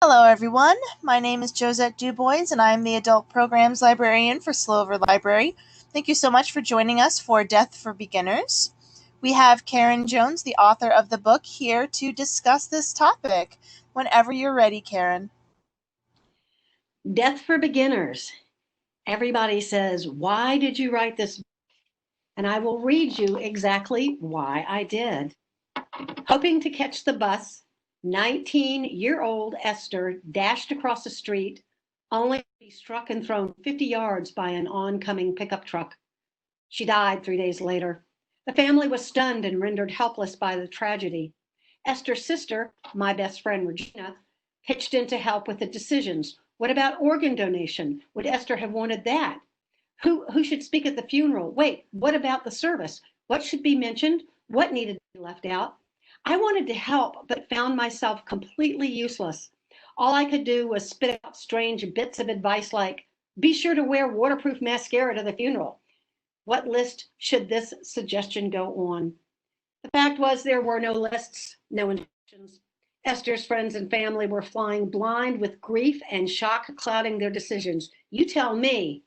Hello, everyone. My name is Josette Dubois, and I'm the Adult Programs Librarian for Slover Library. Thank you so much for joining us for Death for Beginners. We have Karen Jones, the author of the book, here to discuss this topic. Whenever you're ready, Karen. Death for Beginners. Everybody says, why did you write this? And I will read you exactly why I did. Hoping to catch the bus, 19-year-old Esther dashed across the street, only to be struck and thrown 50 yards by an oncoming pickup truck. She died 3 days later. The family was stunned and rendered helpless by the tragedy. Esther's sister, my best friend Regina, pitched in to help with the decisions. What about organ donation? Would Esther have wanted that? Who should speak at the funeral? Wait, what about the service? What should be mentioned? What needed to be left out? I wanted to help, but found myself completely useless. All I could do was spit out strange bits of advice like, be sure to wear waterproof mascara to the funeral. What list should this suggestion go on? The fact was, there were no lists, no instructions. Esther's friends and family were flying blind with grief and shock clouding their decisions. You tell me,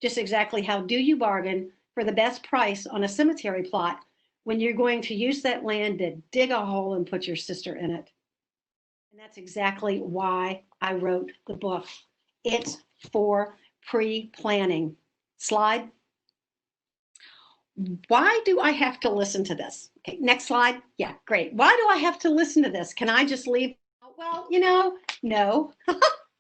just exactly how do you bargain for the best price on a cemetery plot when you're going to use that land to dig a hole and put your sister in it? And that's exactly why I wrote the book. It's for pre-planning. Slide. Why do I have to listen to this? Okay, next slide. Yeah, great. Why do I have to listen to this? Can I just leave? Well, no.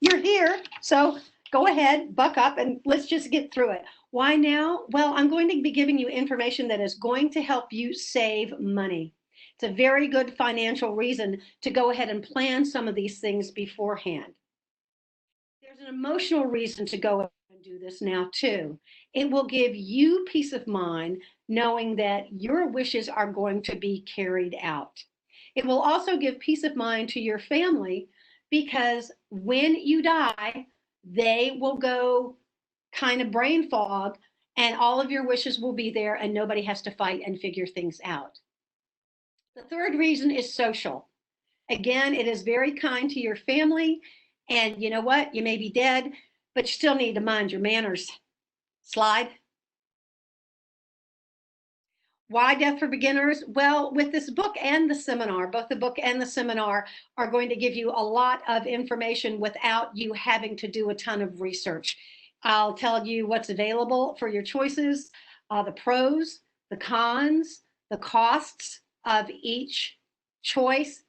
You're here, so go ahead, buck up, and let's just get through it. Why now? Well, I'm going to be giving you information that is going to help you save money. It's a very good financial reason to go ahead and plan some of these things beforehand. There's an emotional reason to go ahead and do this now, too. It will give you peace of mind knowing that your wishes are going to be carried out. It will also give peace of mind to your family because when you die, they will go kind of brain fog and all of your wishes will be there and nobody has to fight and figure things out. The third reason is social. Again, it is very kind to your family. And you know what? You may be dead, but you still need to mind your manners. Slide. Why Death for Beginners? Well, with this book and the seminar, both the book and the seminar are going to give you a lot of information without you having to do a ton of research. I'll tell you what's available for your choices, the pros, the cons, the costs of each choice.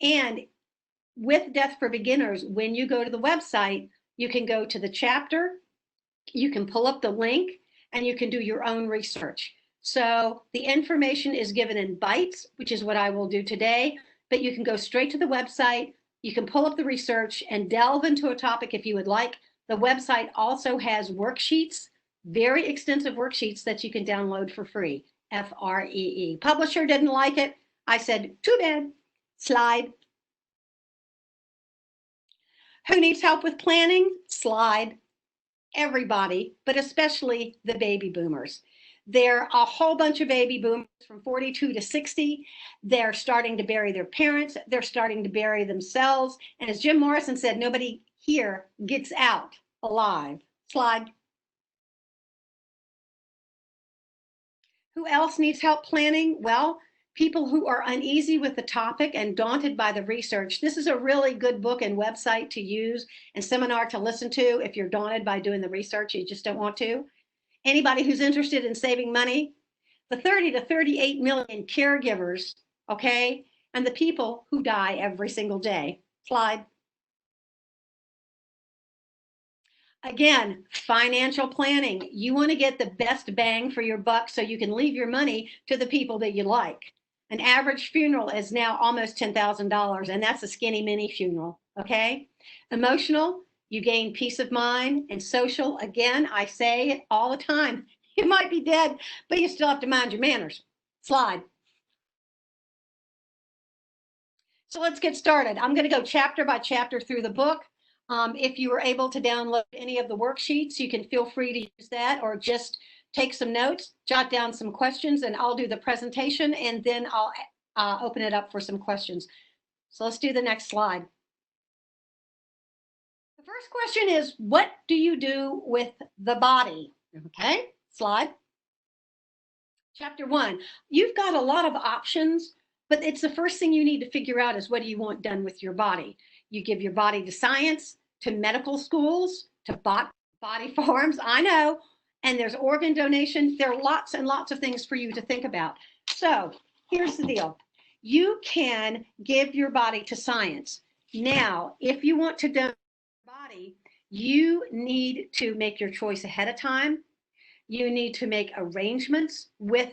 And with Death for Beginners, when you go to the website, you can go to the chapter, you can pull up the link, and you can do your own research. So the information is given in bites, which is what I will do today, but you can go straight to the website, you can pull up the research and delve into a topic if you would like. The website also has worksheets, very extensive worksheets that you can download for free, Free. Publisher didn't like it. I said, too bad. Slide. Who needs help with planning? Slide. Everybody, but especially the baby boomers. There are a whole bunch of baby boomers from 42 to 60. They're starting to bury their parents. They're starting to bury themselves. And as Jim Morrison said, nobody here gets out alive. Slide. Who else needs help planning? Well, people who are uneasy with the topic and daunted by the research. This is a really good book and website to use and seminar to listen to if you're daunted by doing the research, you just don't want to. Anybody who's interested in saving money, the 30 to 38 million caregivers, okay, and the people who die every single day. Slide. Again, financial planning. You want to get the best bang for your buck so you can leave your money to the people that you like. An average funeral is now almost $10,000, and that's a skinny mini funeral, okay? Emotional, you gain peace of mind. And social, again, I say it all the time. You might be dead, but you still have to mind your manners. Slide. So let's get started. I'm going to go chapter by chapter through the book. If you were able to download any of the worksheets, you can feel free to use that or just take some notes, jot down some questions, and I'll do the presentation and then I'll open it up for some questions. So let's do the next slide. The first question is, what do you do with the body? Okay, slide. Chapter 1, you've got a lot of options, but it's the first thing you need to figure out is what do you want done with your body? You give your body to science, to medical schools, to body farms, I know, and there's organ donation. There are lots and lots of things for you to think about. So here's the deal. You can give your body to science. Now, if you want to donate your body, you need to make your choice ahead of time. You need to make arrangements with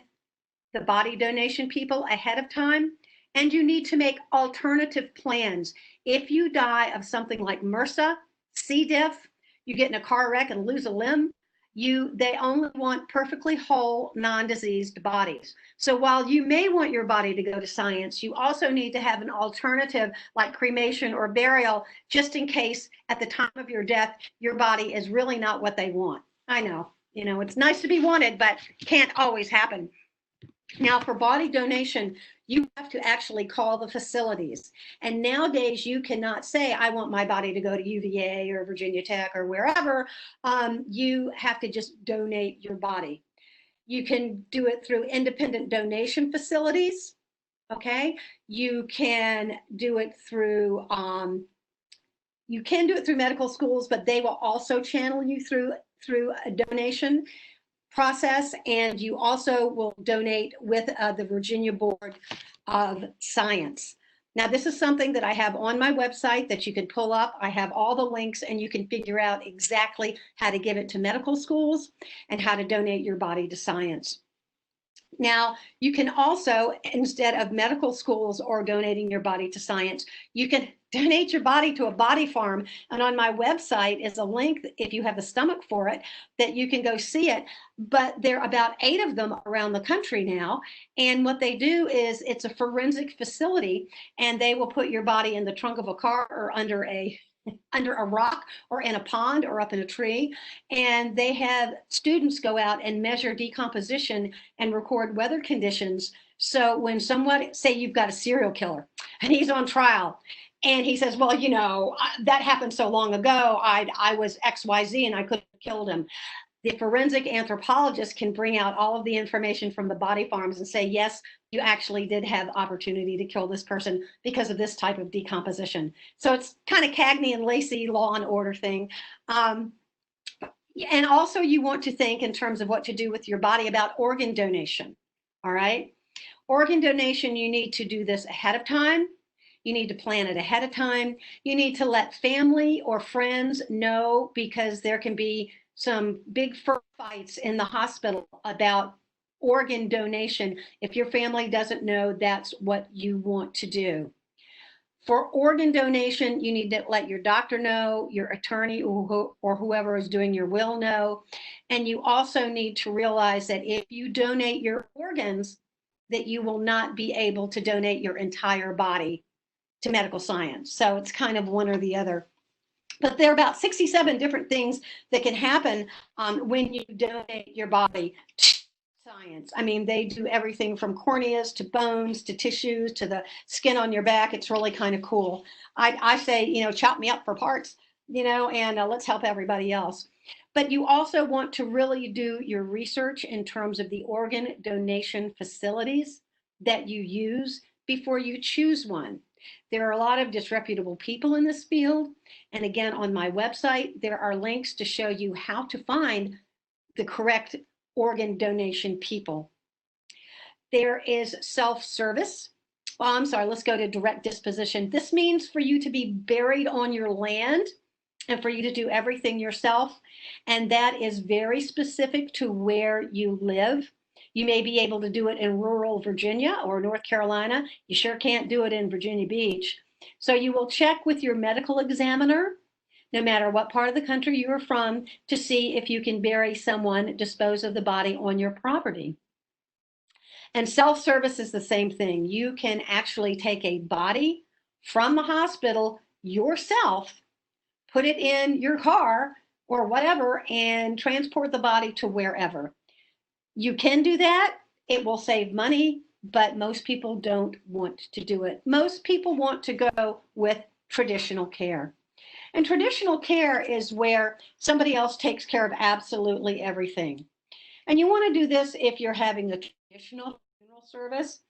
the body donation people ahead of time, and you need to make alternative plans. If you die of something like MRSA, C. diff, you get in a car wreck and lose a limb, they only want perfectly whole, non-diseased bodies. So while you may want your body to go to science, you also need to have an alternative like cremation or burial, just in case at the time of your death, your body is really not what they want. I know, it's nice to be wanted, but can't always happen. Now, for body donation, you have to actually call the facilities. And nowadays, you cannot say, I want my body to go to UVA or Virginia Tech or wherever. You have to just donate your body. You can do it through independent donation facilities. Okay. You can do it through medical schools, but they will also channel you through a donation process, and you also will donate with the Virginia Board of Science. Now, this is something that I have on my website that you can pull up. I have all the links, and you can figure out exactly how to give it to medical schools and how to donate your body to science. Now, you can also, instead of medical schools or donating your body to science, you can donate your body to a body farm. And on my website is a link, if you have the stomach for it, that you can go see it. But there are about 8 of them around the country now. And what they do is it's a forensic facility, and they will put your body in the trunk of a car or under a rock or in a pond or up in a tree. And they have students go out and measure decomposition and record weather conditions. So when someone, say you've got a serial killer and he's on trial, and he says, well, that happened so long ago, I was XYZ and I could have killed him. The forensic anthropologist can bring out all of the information from the body farms and say, yes, you actually did have opportunity to kill this person because of this type of decomposition. So it's kind of Cagney and Lacey Law and Order thing. And also you want to think in terms of what to do with your body about organ donation. All right. Organ donation, you need to do this ahead of time. You need to plan it ahead of time. You need to let family or friends know, because there can be some big fights in the hospital about organ donation. If your family doesn't know that's what you want to do. For organ donation, you need to let your doctor know, your attorney or whoever is doing your will know. And you also need to realize that if you donate your organs, that you will not be able to donate your entire body to medical science. So it's kind of one or the other. But there are about 67 different things that can happen when you donate your body to science. I mean, they do everything from corneas to bones to tissues to the skin on your back. It's really kind of cool. I say, chop me up for parts, and let's help everybody else. But you also want to really do your research in terms of the organ donation facilities that you use before you choose one. There are a lot of disreputable people in this field. And again, on my website, there are links to show you how to find the correct organ donation people. There is self-service. Well, I'm sorry, let's go to direct disposition. This means for you to be buried on your land and for you to do everything yourself. And that is very specific to where you live. You may be able to do it in rural Virginia or North Carolina. You sure can't do it in Virginia Beach. So you will check with your medical examiner, no matter what part of the country you are from, to see if you can bury someone, dispose of the body on your property. And self-service is the same thing. You can actually take a body from the hospital yourself, put it in your car or whatever, and transport the body to wherever. You can do that. It will save money, but most people don't want to do it. Most people want to go with traditional care. And traditional care is where somebody else takes care of absolutely everything. And you want to do this if you're having a traditional funeral service.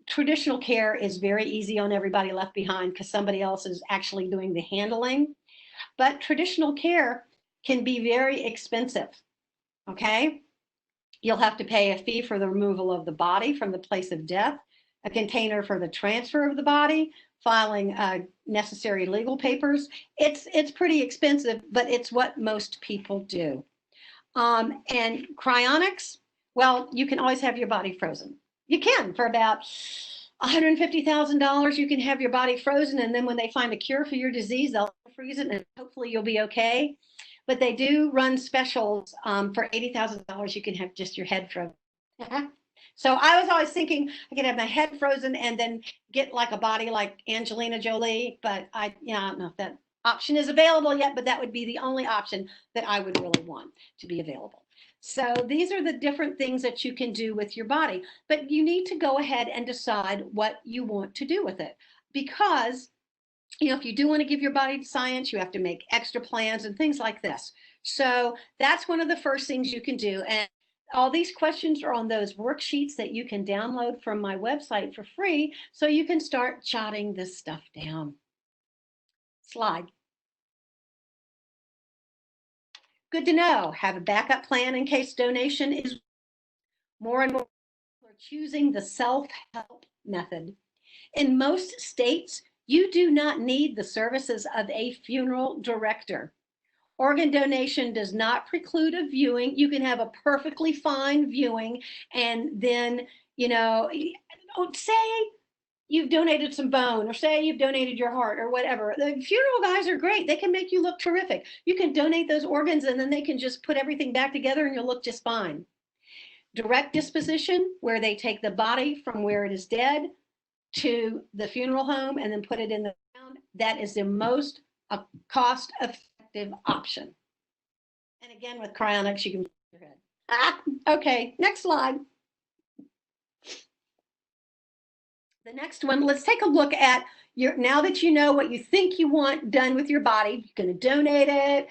Traditional care is very easy on everybody left behind because somebody else is actually doing the handling. But traditional care can be very expensive. Okay. You'll have to pay a fee for the removal of the body from the place of death, a container for the transfer of the body, filing necessary legal papers. It's pretty expensive, but it's what most people do. And cryonics, well, you can always have your body frozen. You can for about $150,000. You can have your body frozen, and then when they find a cure for your disease, they'll freeze it, and hopefully you'll be okay. But they do run specials for $80,000. You can have just your head frozen. So I was always thinking I could have my head frozen and then get like a body like Angelina Jolie, but I don't know if that option is available yet, but that would be the only option that I would really want to be available. So these are the different things that you can do with your body, but you need to go ahead and decide what you want to do with it, because if you do want to give your body to science, you have to make extra plans and things like this. So that's one of the first things you can do. And all these questions are on those worksheets that you can download from my website for free, so you can start jotting this stuff down. Slide. Good to know. Have a backup plan in case donation is more and more people are choosing the self-help method. In most states, you do not need the services of a funeral director. Organ donation does not preclude a viewing. You can have a perfectly fine viewing, and then, say you've donated some bone, or say you've donated your heart or whatever. The funeral guys are great. They can make you look terrific. You can donate those organs, and then they can just put everything back together and you'll look just fine. Direct disposition, where they take the body from where it is dead to the funeral home and then put it in the ground, that is the most cost effective option. And again, with cryonics, you can put your head. Okay, next slide. The next one, let's take a look at now that you know what you think you want done with your body. You're going to donate it.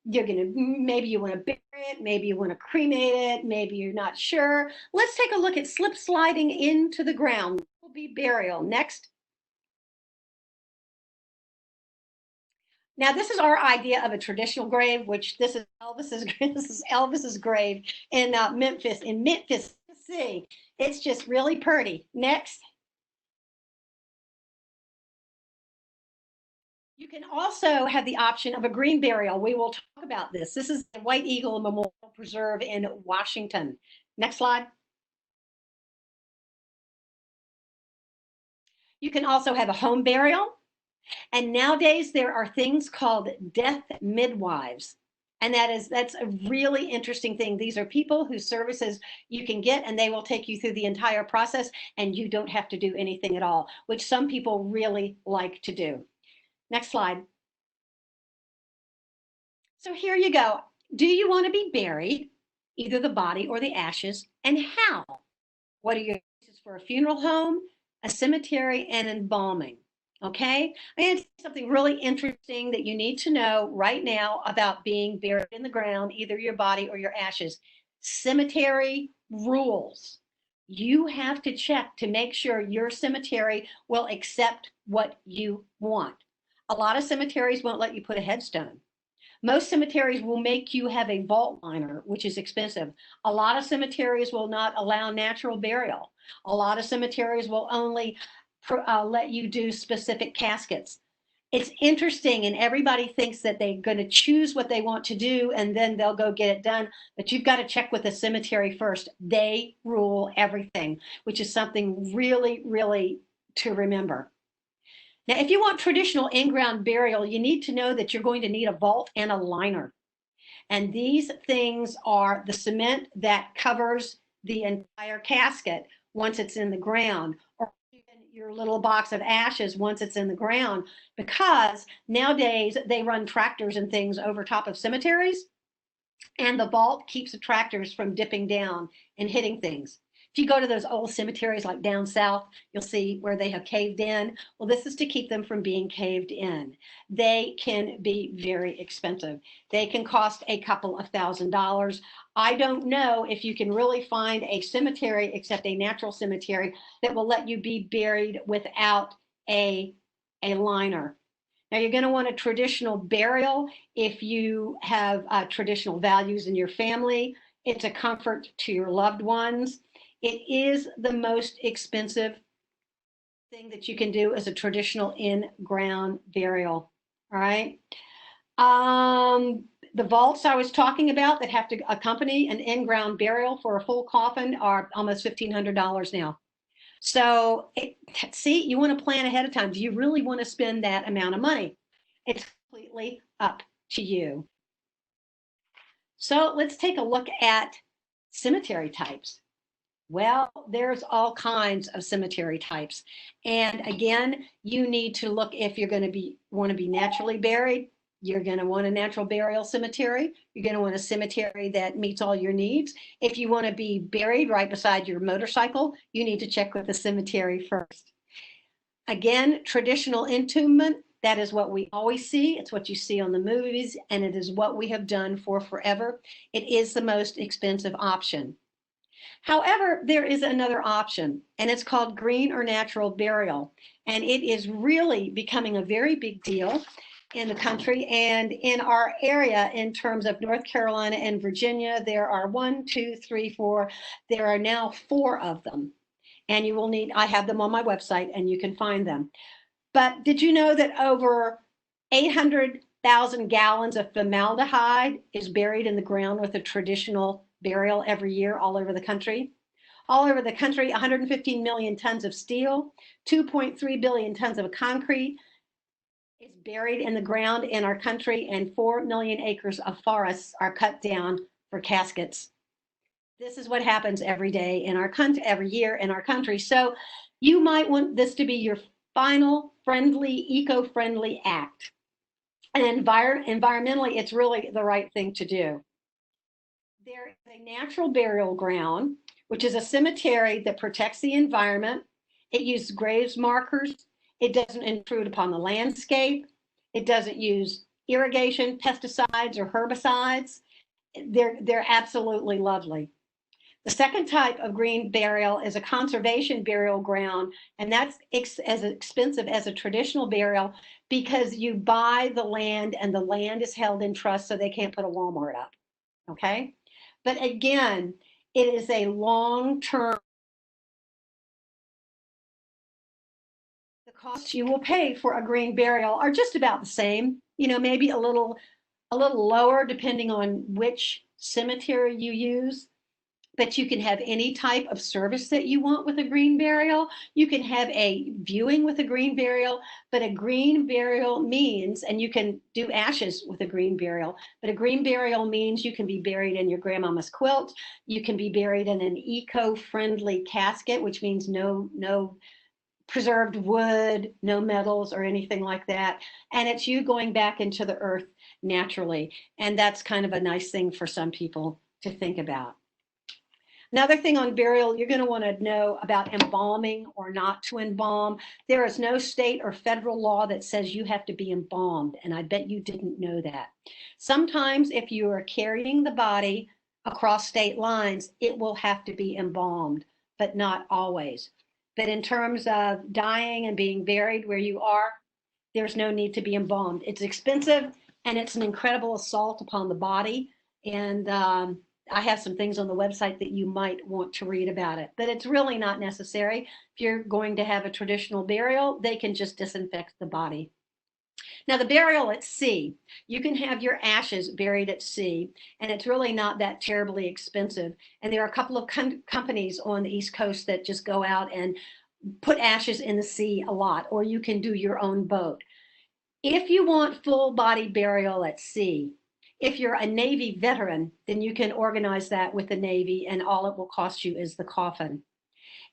Maybe you want to bury it. Maybe you want to cremate it. Maybe you're not sure. Let's take a look at slip sliding into the ground. This will be burial. Next. Now, this is our idea of a traditional grave, which this is Elvis's grave in Memphis, Tennessee. It's just really pretty. Next. You can also have the option of a green burial. We will talk about this. This is the White Eagle Memorial Preserve in Washington. Next slide. You can also have a home burial. And nowadays there are things called death midwives. And that's a really interesting thing. These are people whose services you can get, and they will take you through the entire process, and you don't have to do anything at all, which some people really like to do. Next slide. So here you go. Do you want to be buried, either the body or the ashes, and how? What are your choices for a funeral home, a cemetery, and embalming? Okay, it's something really interesting that you need to know right now about being buried in the ground, either your body or your ashes. Cemetery rules. You have to check to make sure your cemetery will accept what you want. A lot of cemeteries won't let you put a headstone. Most cemeteries will make you have a vault liner, which is expensive. A lot of cemeteries will not allow natural burial. A lot of cemeteries will only let you do specific caskets. It's interesting, and everybody thinks that they're going to choose what they want to do and then they'll go get it done. But you've got to check with the cemetery first. They rule everything, which is something really, really to remember. Now, if you want traditional in-ground burial, you need to know that you're going to need a vault and a liner. And these things are the cement that covers the entire casket once it's in the ground, or even your little box of ashes once it's in the ground, because nowadays they run tractors and things over top of cemeteries, and the vault keeps the tractors from dipping down and hitting things. If you go to those old cemeteries like down south, you'll see where they have caved in. Well, this is to keep them from being caved in. They can be very expensive. They can cost a couple of $1,000s. I don't know if you can really find a cemetery, except a natural cemetery, that will let you be buried without a liner. Now, you're going to want a traditional burial if you have traditional values in your family. It's a comfort to your loved ones. It is the most expensive thing that you can do as a traditional in-ground burial. All right. The vaults I was talking about that have to accompany an in-ground burial for a full coffin are almost $1,500 now. So see, you want to plan ahead of time. Do you really want to spend that amount of money? It's completely up to you. So let's take a look at cemetery types. Well, there's all kinds of cemetery types. And again, you need to look if you're going to want to be naturally buried. You're going to want a natural burial cemetery. You're going to want a cemetery that meets all your needs. If you want to be buried right beside your motorcycle, you need to check with the cemetery first. Again, traditional entombment, that is what we always see. It's what you see on the movies, and it is what we have done for forever. It is the most expensive option. However, there is another option, and it's called green or natural burial. And it is really becoming a very big deal in the country and in our area in terms of North Carolina and Virginia. There are 1, 2, 3, 4. There are now 4 of them. And you will need, I have them on my website and you can find them. But did you know that over 800,000 gallons of formaldehyde is buried in the ground with a traditional burial every year all over the country? All over the country, 115 million tons of steel, 2.3 billion tons of concrete is buried in the ground in our country, and 4 million acres of forests are cut down for caskets. This is what happens every day in our country, every year in our country. So you might want this to be your final friendly, eco-friendly act. And environmentally, it's really the right thing to do. There is a natural burial ground, which is a cemetery that protects the environment. It uses graves markers. It doesn't intrude upon the landscape. It doesn't use irrigation, pesticides, or herbicides. They're absolutely lovely. The second type of green burial is a conservation burial ground, and that's as expensive as a traditional burial because you buy the land and the land is held in trust, so they can't put a Walmart up. Okay? But again, it is a long-term. The costs you will pay for a green burial are just about the same, maybe a little lower depending on which cemetery you use. But you can have any type of service that you want with a green burial. You can have a viewing with a green burial, but a green burial means, and you can do ashes with a green burial, but a green burial means you can be buried in your grandmama's quilt. You can be buried in an eco-friendly casket, which means no preserved wood, no metals or anything like that. And it's you going back into the earth naturally. And that's kind of a nice thing for some people to think about. Another thing on burial, you're going to want to know about embalming or not to embalm. There is no state or federal law that says you have to be embalmed, and I bet you didn't know that. Sometimes if you are carrying the body across state lines, it will have to be embalmed, but not always. But in terms of dying and being buried where you are, there's no need to be embalmed. It's expensive, and it's an incredible assault upon the body, and I have some things on the website that you might want to read about it, but it's really not necessary. If you're going to have a traditional burial, they can just disinfect the body. Now, the burial at sea, you can have your ashes buried at sea, and it's really not that terribly expensive. And there are a couple of companies on the East Coast that just go out and put ashes in the sea a lot, or you can do your own boat. If you want full body burial at sea, if you're a Navy veteran, then you can organize that with the Navy, and all it will cost you is the coffin.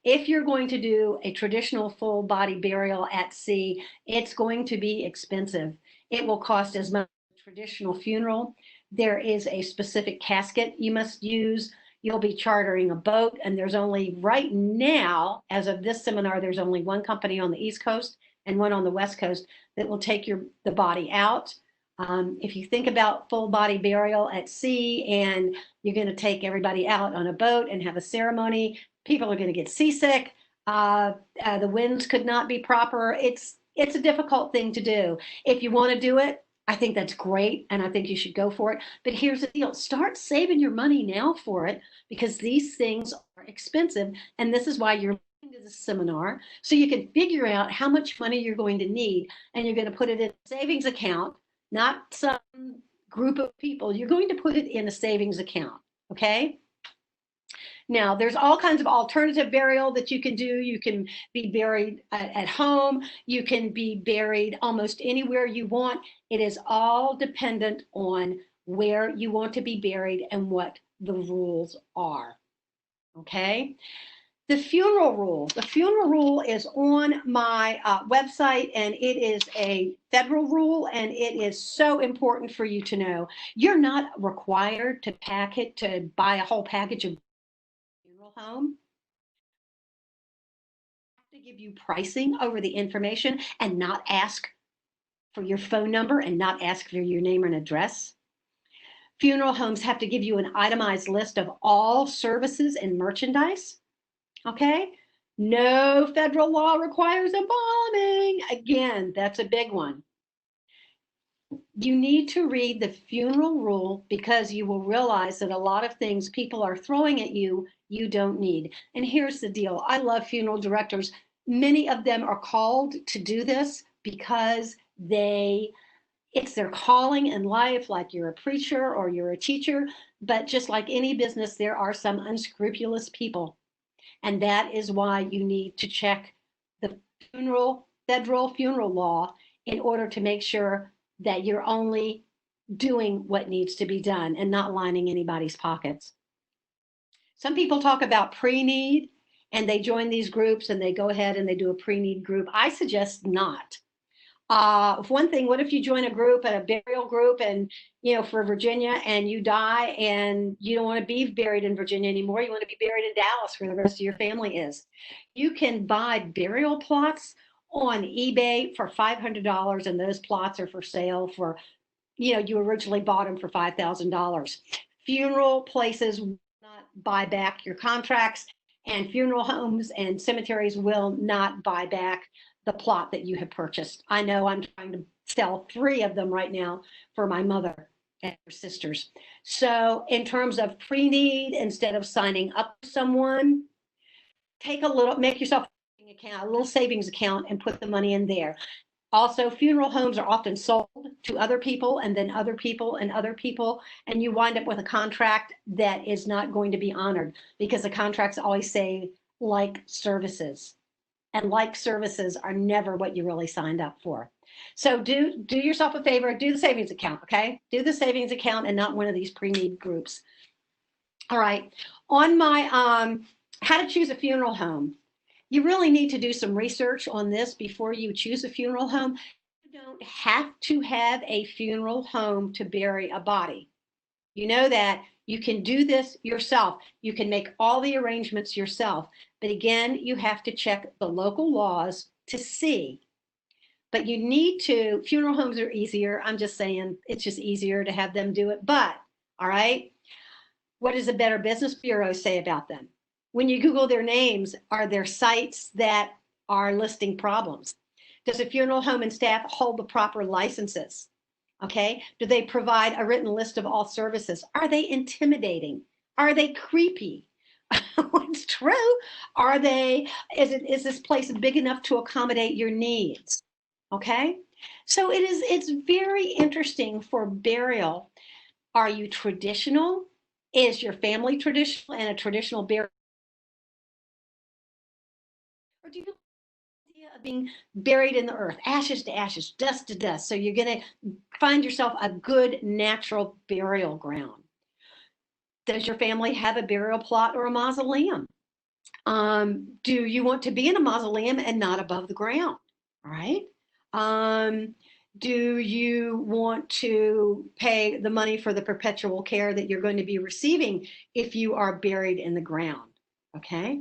If you're going to do a traditional full body burial at sea, it's going to be expensive. It will cost as much as a traditional funeral. There is a specific casket you must use. you'll be chartering a boat, and there's only right now, as of this seminar, there's only one company on the East Coast and one on the West Coast that will take the body out. If you think about full body burial at sea and you're going to take everybody out on a boat and have a ceremony, people are going to get seasick. The winds could not be proper. It's a difficult thing to do. If you want to do it, I think that's great, and I think you should go for it. But here's the deal. Start saving your money now for it, because these things are expensive, and this is why you're listening to this seminar, so you can figure out how much money you're going to need, and you're going to put it in a savings account, not some group of people. You're going to put it in a savings account, okay? Now, there's all kinds of alternative burial that you can do. You can be buried at home. You can be buried almost anywhere you want. It is all dependent on where you want to be buried and what the rules are, okay? The funeral rule. The funeral rule is on my website, and it is a federal rule, and it is so important for you to know. You're not required to buy a whole package of funeral home. To give you pricing over the information and not ask for your phone number and not ask for your name and address. Funeral homes have to give you an itemized list of all services and merchandise. Okay? No federal law requires embalming. Again, that's a big one. You need to read the funeral rule, because you will realize that a lot of things people are throwing at you, you don't need. And here's the deal. I love funeral directors. Many of them are called to do this because it's their calling in life, like you're a preacher or you're a teacher. But just like any business, there are some unscrupulous people. And that is why you need to check the federal funeral law in order to make sure that you're only doing what needs to be done and not lining anybody's pockets. Some people talk about pre-need, and they join these groups and they go ahead and they do a pre-need group. I suggest not. One thing, what if you join a group, a burial group, and for Virginia, and you die and you don't want to be buried in Virginia anymore, you want to be buried in Dallas where the rest of your family is. You can buy burial plots on eBay for $500, and those plots are for sale for, you originally bought them for $5,000. Funeral places will not buy back your contracts, and funeral homes and cemeteries will not buy back the plot that you have purchased. I know I'm trying to sell 3 of them right now for my mother and her sisters. So in terms of pre-need, instead of signing up to someone, make yourself a little savings account and put the money in there. Also, funeral homes are often sold to other people, and then other people and other people, and you wind up with a contract that is not going to be honored, because the contracts always say like services. And like services are never what you really signed up for. So do yourself a favor, do the savings account, okay? Do the savings account and not one of these pre-need groups. All right, on my how to choose a funeral home. You really need to do some research on this before you choose a funeral home. You don't have to have a funeral home to bury a body. You know that. You can do this yourself. You can make all the arrangements yourself. But again, you have to check the local laws to see. But you need to, funeral homes are easier. I'm just saying, it's just easier to have them do it. But, all right, what does the Better Business Bureau say about them? When you Google their names, are there sites that are listing problems? Does a funeral home and staff hold the proper licenses? Okay, do they provide a written list of all services? Are they intimidating? Are they creepy? It's true. Is this place big enough to accommodate your needs? Okay, so it's very interesting for burial. Are you traditional? Is your family traditional and a traditional burial? Or do you of being buried in the earth, ashes to ashes, dust to dust? So you're going to find yourself a good natural burial ground. Does your family have a burial plot or a mausoleum? Do you want to be in a mausoleum and not above the ground? All right. Do you want to pay the money for the perpetual care that you're going to be receiving if you are buried in the ground? Okay.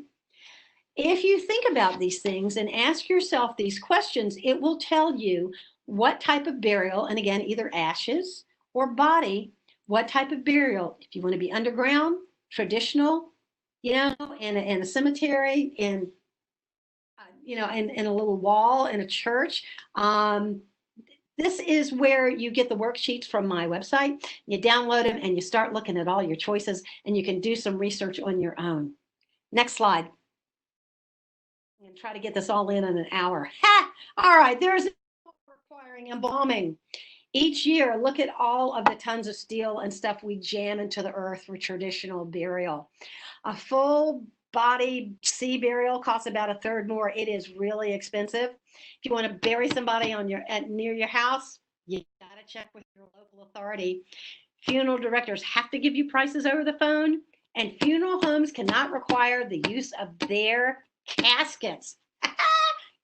If you think about these things and ask yourself these questions, it will tell you what type of burial, and again, either ashes or body, what type of burial, if you want to be underground, traditional, in a cemetery, in a little wall in a church. This is where you get the worksheets from my website. You download them and you start looking at all your choices, and you can do some research on your own. Next slide. I'm going to try to get this all in an hour. Ha! All right, there's requiring embalming. Each year, look at all of the tons of steel and stuff we jam into the earth for traditional burial. A full body sea burial costs about a third more. It is really expensive. If you want to bury somebody near your house, you got to check with your local authority. Funeral directors have to give you prices over the phone, and funeral homes cannot require the use of their caskets.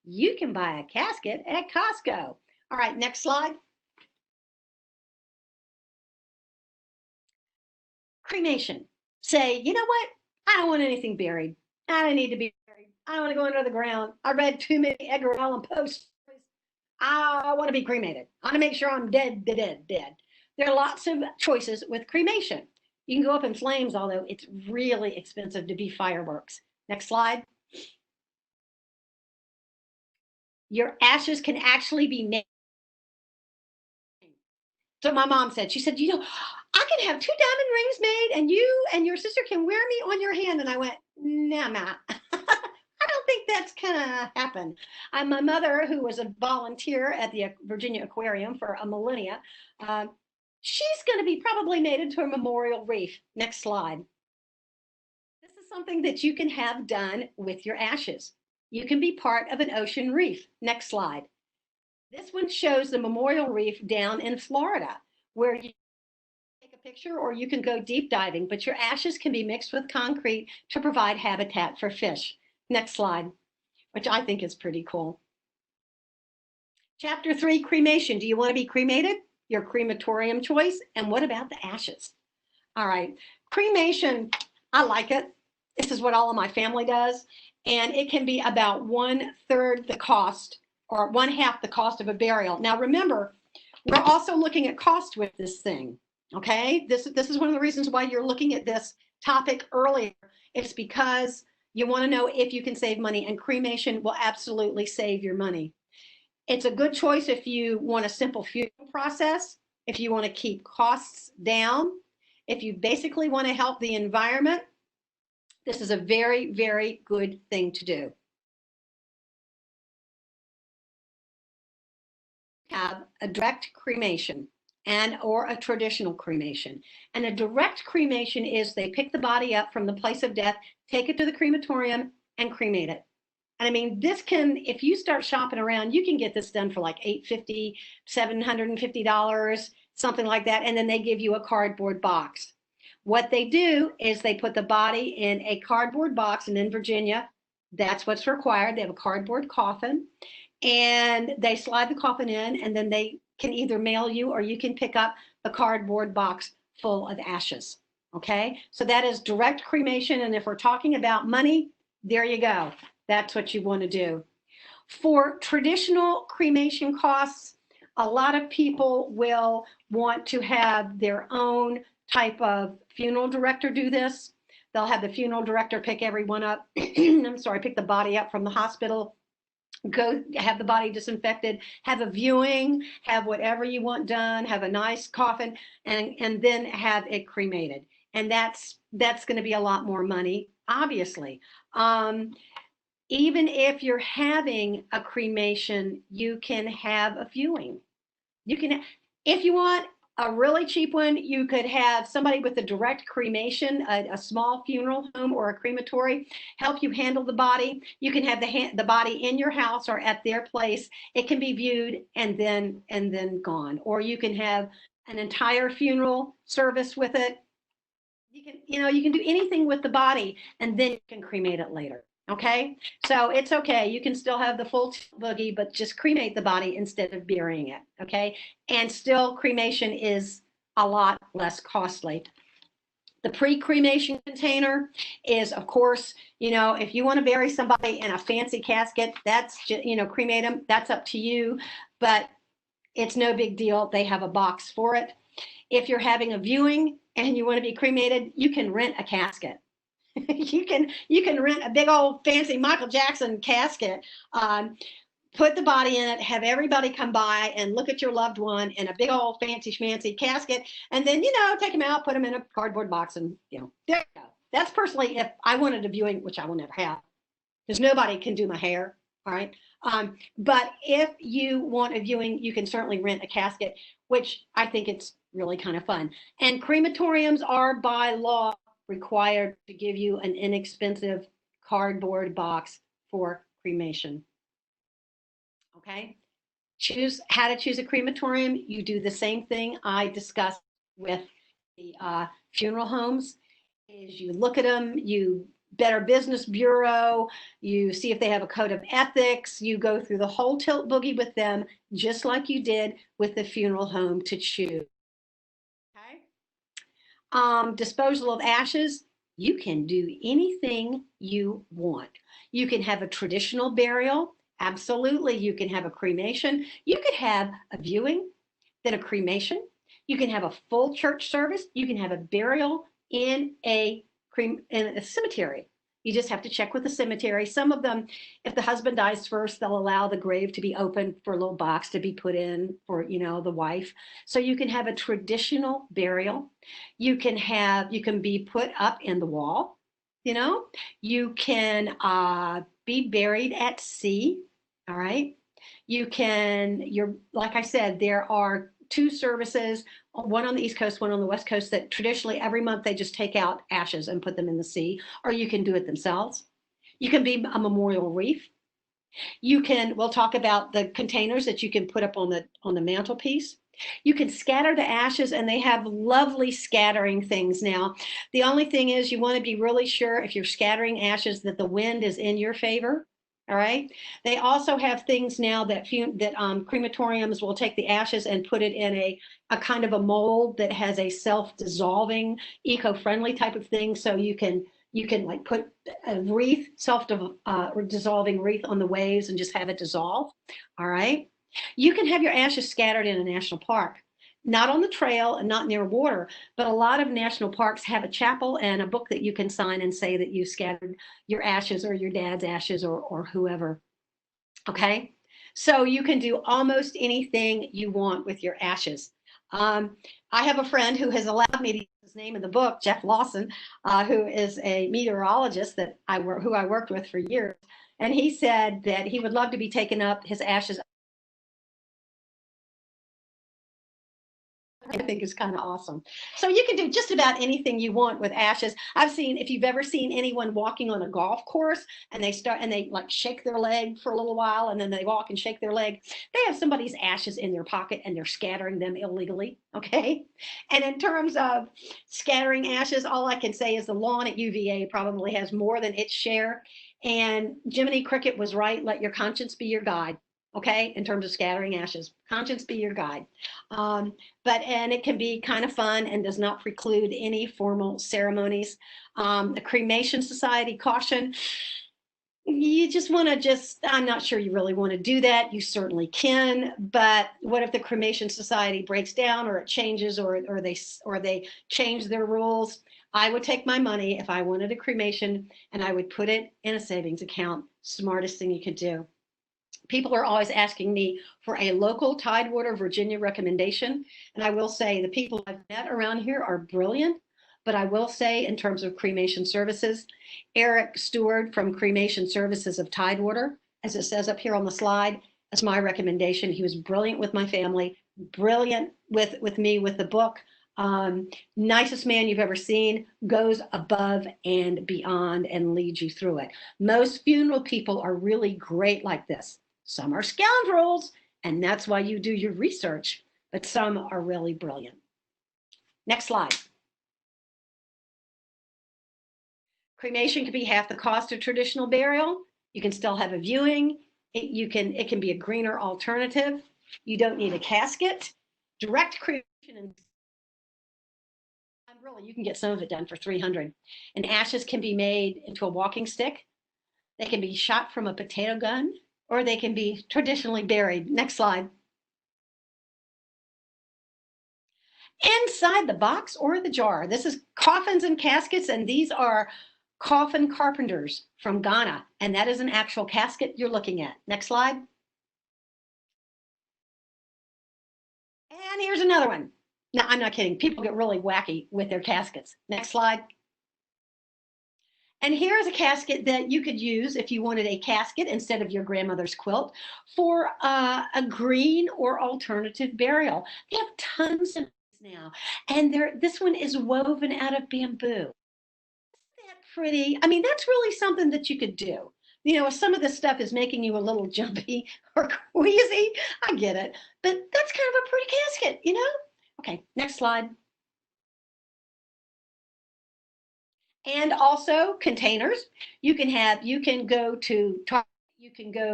You can buy a casket at Costco. All right, next slide. Cremation. Say, you know what? I don't want anything buried. I don't need to be buried. I don't want to go under the ground. I read too many Edgar Allan Poe stories. I want to be cremated. I want to make sure I'm dead. There are lots of choices with cremation. You can go up in flames, although it's really expensive to be fireworks. Next slide. Your ashes can actually be made. So my mom said, she said, I can have 2 diamond rings made, and you and your sister can wear me on your hand. And I went, nah. I don't think that's gonna happen. My mother, who was a volunteer at the Virginia Aquarium for a millennia, she's going to be probably made into a memorial reef. Next slide. This is something that you can have done with your ashes. You can be part of an ocean reef. Next slide. This one shows the memorial reef down in Florida, where you take a picture or you can go deep diving, but your ashes can be mixed with concrete to provide habitat for fish. Next slide, which I think is pretty cool. Chapter 3, cremation. Do you want to be cremated? Your crematorium choice. And what about the ashes? All right, cremation, I like it. This is what all of my family does. And it can be about 1/3 the cost or 1/2 the cost of a burial. Now, remember, we're also looking at cost with this thing. Okay, this is one of the reasons why you're looking at this topic earlier. It's because you want to know if you can save money, and cremation will absolutely save your money. It's a good choice if you want a simple funeral process, if you want to keep costs down, if you basically want to help the environment. This is a very, very good thing to do. Have a direct cremation or a traditional cremation. And a direct cremation is they pick the body up from the place of death, take it to the crematorium, and cremate it. And I mean, this can, if you start shopping around, you can get this done for like $850, $750, something like that. And then they give you a cardboard box. What they do is they put the body in a cardboard box, and in Virginia, that's what's required. They have a cardboard coffin, and they slide the coffin in, and then they can either mail you or you can pick up the cardboard box full of ashes. Okay, so that is direct cremation. And if we're talking about money, there you go. That's what you want to do. For traditional cremation costs, a lot of people will want to have their own type of funeral director do this. They'll have the funeral director pick everyone up. I'm sorry, pick the body up from the hospital, go have the body disinfected, have a viewing, have whatever you want done, have a nice coffin, and then have it cremated. And that's going to be a lot more money, obviously. Even if you're having a cremation, you can have a viewing. You can, if you want a really cheap one, you could have somebody with a direct cremation, a small funeral home or a crematory, help you handle the body. You can have the body in your house or at their place. It can be viewed and then gone. Or you can have an entire funeral service with it. You can do anything with the body, and then you can cremate it later. Okay, so it's okay. You can still have the full boogie, but just cremate the body instead of burying it. Okay, and still cremation is a lot less costly. The pre-cremation container is, of course, if you want to bury somebody in a fancy casket, that's just, cremate them. That's up to you, but it's no big deal. They have a box for it. If you're having a viewing and you want to be cremated, you can rent a casket. you can rent a big old fancy Michael Jackson casket, put the body in it, have everybody come by and look at your loved one in a big old fancy schmancy casket, and then take them out, put them in a cardboard box, and there you go. That's personally if I wanted a viewing, which I will never have, because nobody can do my hair. All right. But if you want a viewing, you can certainly rent a casket, which I think it's really kind of fun. And crematoriums are by law required to give you an inexpensive cardboard box for cremation. Okay. Choose how to choose a crematorium. You do the same thing I discussed with the funeral homes. Is you look at them, you Better Business Bureau, you see if they have a code of ethics, you go through the whole tilt boogie with them, just like you did with the funeral home to choose. Okay. Disposal of ashes, you can do anything you want. You can have a traditional burial. Absolutely. You can have a cremation. You could have a viewing, then a cremation. You can have a full church service. You can have a burial in a cemetery. You just have to check with the cemetery. Some of them, if the husband dies first, they'll allow the grave to be open for a little box to be put in for, the wife. So you can have a traditional burial. You can be put up in the wall. You can be buried at sea. All right. Like I said, there are two services, one on the East Coast, one on the West Coast, that traditionally every month they just take out ashes and put them in the sea, or you can do it themselves. You can be a memorial reef. We'll talk about the containers that you can put up on the mantelpiece. You can scatter the ashes, and they have lovely scattering things now. The only thing is you want to be really sure if you're scattering ashes that the wind is in your favor. All right. They also have things now that crematoriums will take the ashes and put it in a kind of a mold that has a self-dissolving, eco-friendly type of thing. So you can like put a wreath, self-dissolving wreath on the waves and just have it dissolve. All right. You can have your ashes scattered in a national park, not on the trail and not near water, but a lot of national parks have a chapel and a book that you can sign and say that you scattered your ashes or your dad's ashes or whoever. Okay. So you can do almost anything you want with your ashes. I have a friend who has allowed me to use his name in the book, Jeff Lawson, who is a meteorologist who I worked with for years. And he said that he would love to be taken up, his ashes. I think is kind of awesome. So you can do just about anything you want with ashes. If you've ever seen anyone walking on a golf course and they like shake their leg for a little while and then they walk and shake their leg, they have somebody's ashes in their pocket and they're scattering them illegally. Okay. And in terms of scattering ashes, all I can say is the lawn at UVA probably has more than its share. And Jiminy Cricket was right. Let your conscience be your guide. Okay, in terms of scattering ashes, conscience be your guide. And it can be kind of fun and does not preclude any formal ceremonies. The Cremation Society caution, you just want to I'm not sure you really want to do that. You certainly can, but what if the Cremation Society breaks down or it changes or they change their rules? I would take my money if I wanted a cremation and I would put it in a savings account. Smartest thing you could do. People are always asking me for a local Tidewater, Virginia recommendation. And I will say the people I've met around here are brilliant. But I will say in terms of cremation services, Eric Stewart from Cremation Services of Tidewater, as it says up here on the slide, is my recommendation. He was brilliant with my family, brilliant with me with the book. Nicest man you've ever seen, goes above and beyond and leads you through it. Most funeral people are really great like this. Some are scoundrels, and that's why you do your research, but some are really brilliant. Next slide. Cremation can be half the cost of traditional burial. You can still have a viewing. It can be a greener alternative. You don't need a casket. Direct cremation, and really, you can get some of it done for $300. And ashes can be made into a walking stick. They can be shot from a potato gun, or they can be traditionally buried. Next slide. Inside the box or the jar. This is coffins and caskets, and these are coffin carpenters from Ghana, and that is an actual casket you're looking at. Next slide. And here's another one. No, I'm not kidding. People get really wacky with their caskets. Next slide. And here's a casket that you could use if you wanted a casket instead of your grandmother's quilt for a green or alternative burial. They have tons of these now. And this one is woven out of bamboo. Isn't that pretty? I mean, that's really something that you could do. You know, if some of this stuff is making you a little jumpy or queasy, I get it. But that's kind of a pretty casket, you know? Okay, next slide. And also containers. You can go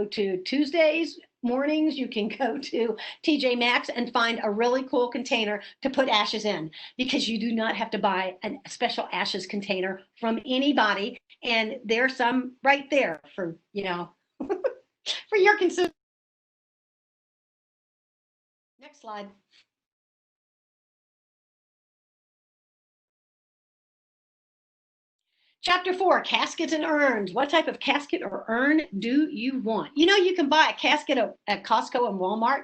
to Tuesdays mornings, you can go to TJ Maxx and find a really cool container to put ashes in, because you do not have to buy a special ashes container from anybody. And there's some right there for, you know, for your consumption. Next slide. Chapter 4, caskets and urns. What type of casket or urn do you want? You know, you can buy a casket at Costco and Walmart.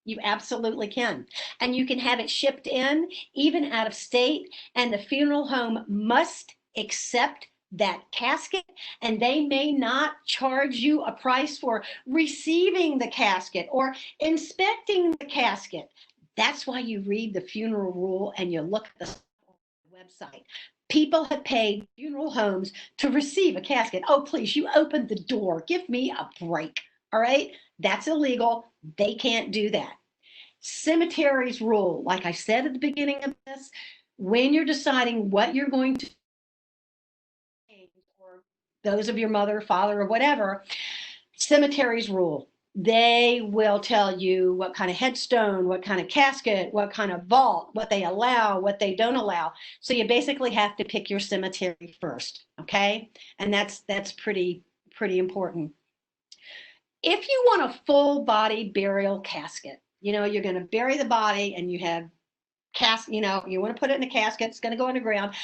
You absolutely can. And you can have it shipped in, even out of state, and the funeral home must accept that casket, and they may not charge you a price for receiving the casket or inspecting the casket. That's why you read the funeral rule and you look at the website. People have paid funeral homes to receive a casket. Oh, please, you opened the door. Give me a break. All right? That's illegal. They can't do that. Cemeteries rule, like I said at the beginning of this, when you're deciding what you're going to, or those of your mother, father, or whatever, cemeteries rule. They will tell you what kind of headstone, what kind of casket, what kind of vault, what they allow, what they don't allow. So you basically have to pick your cemetery first, okay? And that's pretty important. If you want a full body burial casket, you know, you're going to bury the body and you have you know, you want to put it in a casket, it's going to go underground.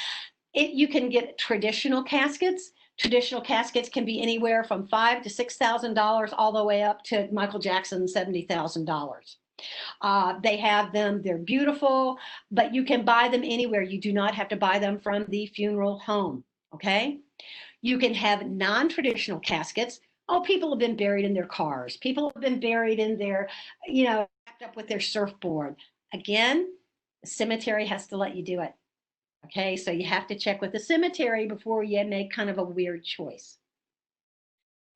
You can get traditional caskets. Traditional caskets can be anywhere from $5,000 to $6,000, all the way up to Michael Jackson's $70,000. They have them, they're beautiful, but you can buy them anywhere. You do not have to buy them from the funeral home, okay? You can have non-traditional caskets. Oh, people have been buried in their cars. People have been buried in their, you know, wrapped up with their surfboard. Again, the cemetery has to let you do it. Okay, so you have to check with the cemetery before you make kind of a weird choice.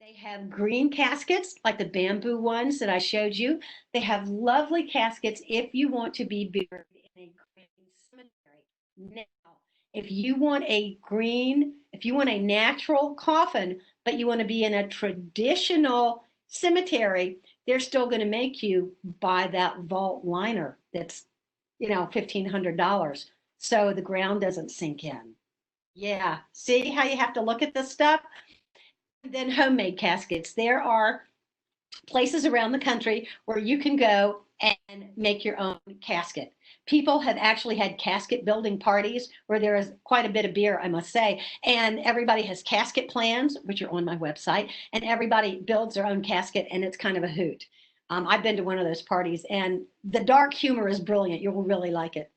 They have green caskets, like the bamboo ones that I showed you. They have lovely caskets if you want to be buried in a green cemetery. Now, if you want a natural coffin, but you want to be in a traditional cemetery, they're still going to make you buy that vault liner that's, you know, $1,500. So the ground doesn't sink in. Yeah, see how you have to look at this stuff? And then homemade caskets. There are places around the country where you can go and make your own casket. People have actually had casket building parties where there is quite a bit of beer, I must say, and everybody has casket plans, which are on my website, and everybody builds their own casket, and it's kind of a hoot. I've been to one of those parties, and the dark humor is brilliant. You'll really like it.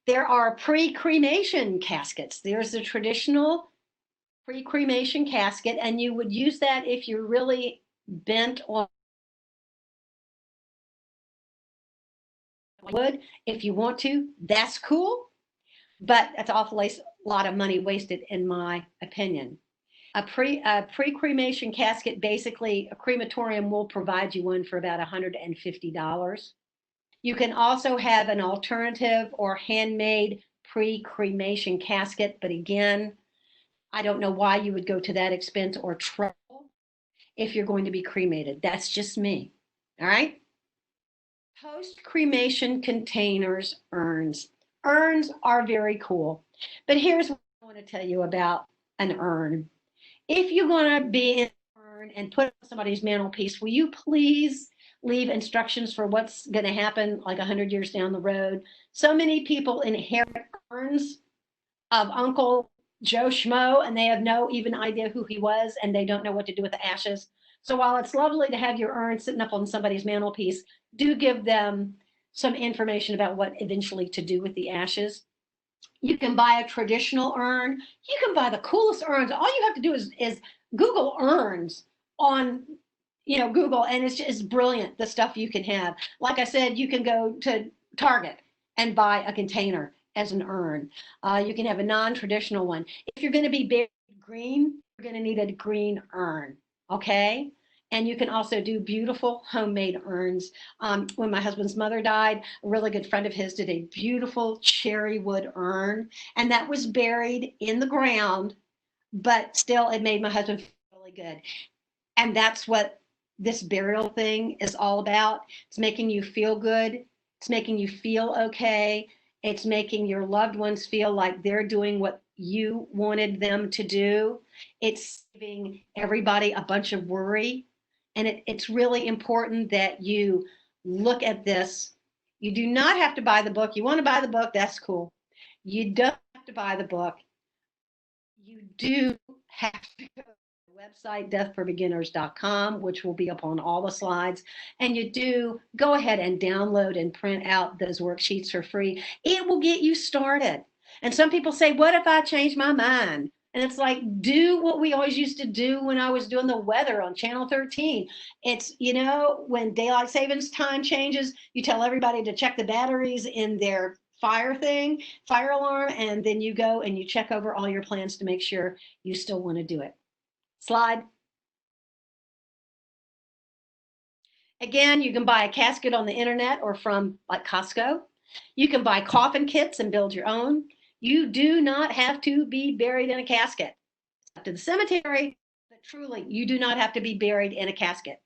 There are pre-cremation caskets. There's the traditional pre-cremation casket, and you would use that if you're really bent on wood. If you want to, that's cool, but that's an awful lot of money wasted, in my opinion. A pre-cremation casket, basically, a crematorium will provide you one for about $150. You can also have an alternative or handmade pre-cremation casket, but again, I don't know why you would go to that expense or trouble if you're going to be cremated. That's just me. All right. Post cremation containers, urns. Urns are very cool. But here's what I want to tell you about an urn. If you're going to be in an urn and put on somebody's mantelpiece, will you please leave instructions for what's going to happen like 100 years down the road? So many people inherit urns of Uncle Joe Schmo, and they have no even idea who he was, and they don't know what to do with the ashes. So while it's lovely to have your urn sitting up on somebody's mantelpiece, do give them some information about what eventually to do with the ashes. You can buy a traditional urn. You can buy the coolest urns. All you have to do is Google urns on Google, and it's just brilliant the stuff you can have. Like I said, you can go to Target and buy a container as an urn. You can have a non-traditional one. If you're going to be buried green, you're going to need a green urn. Okay. And you can also do beautiful homemade urns. When my husband's mother died, a really good friend of his did a beautiful cherry wood urn, and that was buried in the ground, but still it made my husband feel really good. And that's what this burial thing is all about. It's making you feel good. It's making you feel okay. It's making your loved ones feel like they're doing what you wanted them to do. It's saving everybody a bunch of worry. And it's really important that you look at this. You do not have to buy the book. You want to buy the book, that's cool. You don't have to buy the book. You do have to go to the website, deathforbeginners.com, which will be up on all the slides. And you do go ahead and download and print out those worksheets for free. It will get you started. And some people say, what if I change my mind? And it's like, do what we always used to do when I was doing the weather on Channel 13. It's, when daylight savings time changes, you tell everybody to check the batteries in their fire alarm, and then you go and you check over all your plans to make sure you still want to do it. Slide. Again, you can buy a casket on the internet or from like Costco. You can buy coffin kits and build your own. You do not have to be buried in a casket. It's up to the cemetery, but truly, you do not have to be buried in a casket.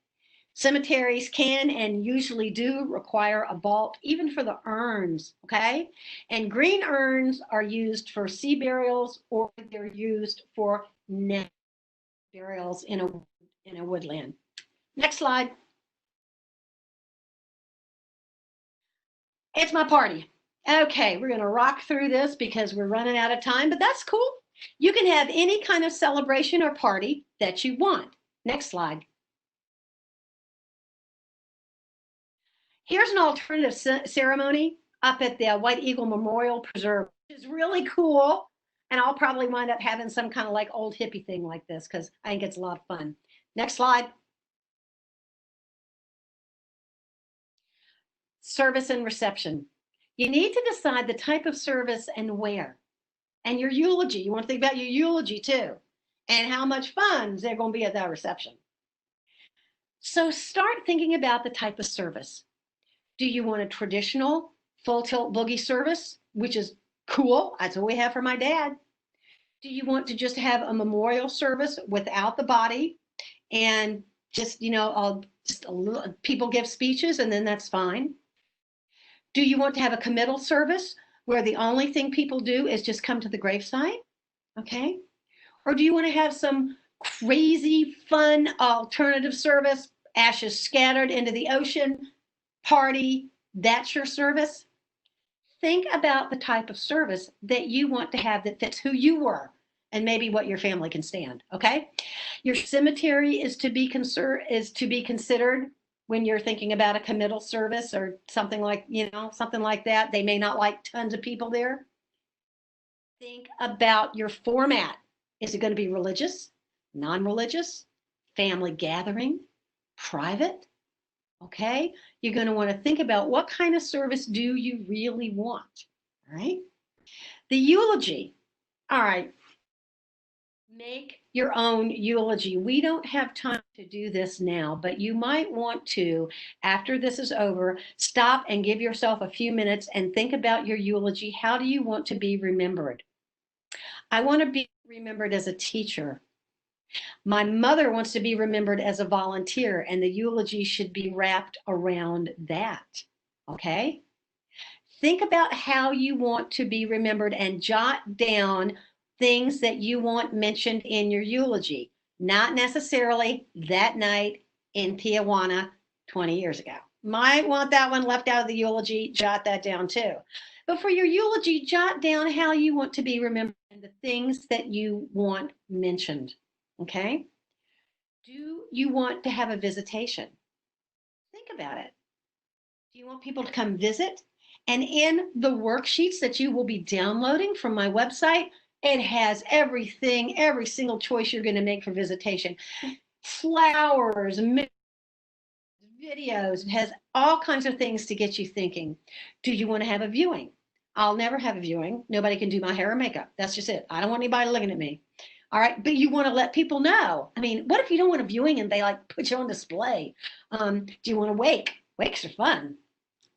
Cemeteries can and usually do require a vault, even for the urns, okay? And green urns are used for sea burials, or they're used for net burials in a woodland. Next slide. It's my party. Okay, we're going to rock through this because we're running out of time, but that's cool. You can have any kind of celebration or party that you want. Next slide. Here's an alternative ceremony up at the White Eagle Memorial Preserve, which is really cool. And I'll probably wind up having some kind of like old hippie thing like this because I think it's a lot of fun. Next slide. Service and reception. You need to decide the type of service and where. And your eulogy. You want to think about your eulogy too. And how much funds they're going to be at that reception. So start thinking about the type of service. Do you want a traditional full tilt boogie service, which is cool? That's what we have for my dad. Do you want to just have a memorial service without the body and just, people give speeches and then that's fine? Do you want to have a committal service where the only thing people do is just come to the gravesite? Okay. Or do you want to have some crazy, fun alternative service, ashes scattered into the ocean, party, that's your service? Think about the type of service that you want to have that fits who you were and maybe what your family can stand, okay? Your cemetery is to be considered when you're thinking about a committal service or something like that. They may not like tons of people there. Think about your format. Is it going to be religious, non-religious, family gathering, private? Okay, you're going to want to think about what kind of service do you really want, all right? The eulogy, all right, make your own eulogy. We don't have time to do this now, but you might want to, after this is over, stop and give yourself a few minutes and think about your eulogy. How do you want to be remembered? I want to be remembered as a teacher. My mother wants to be remembered as a volunteer, and the eulogy should be wrapped around that. Okay? Think about how you want to be remembered and jot down things that you want mentioned in your eulogy, not necessarily that night in Tijuana 20 years ago. Might want that one left out of the eulogy, jot that down too. But for your eulogy, jot down how you want to be remembered and the things that you want mentioned. Okay? Do you want to have a visitation? Think about it. Do you want people to come visit? And in the worksheets that you will be downloading from my website, it has everything, every single choice you're going to make for visitation. Flowers, videos, it has all kinds of things to get you thinking. Do you want to have a viewing? I'll never have a viewing. Nobody can do my hair or makeup. That's just it. I don't want anybody looking at me. All right, but you want to let people know. I mean, what if you don't want a viewing and they like put you on display? Do you want to wake? Wakes are fun.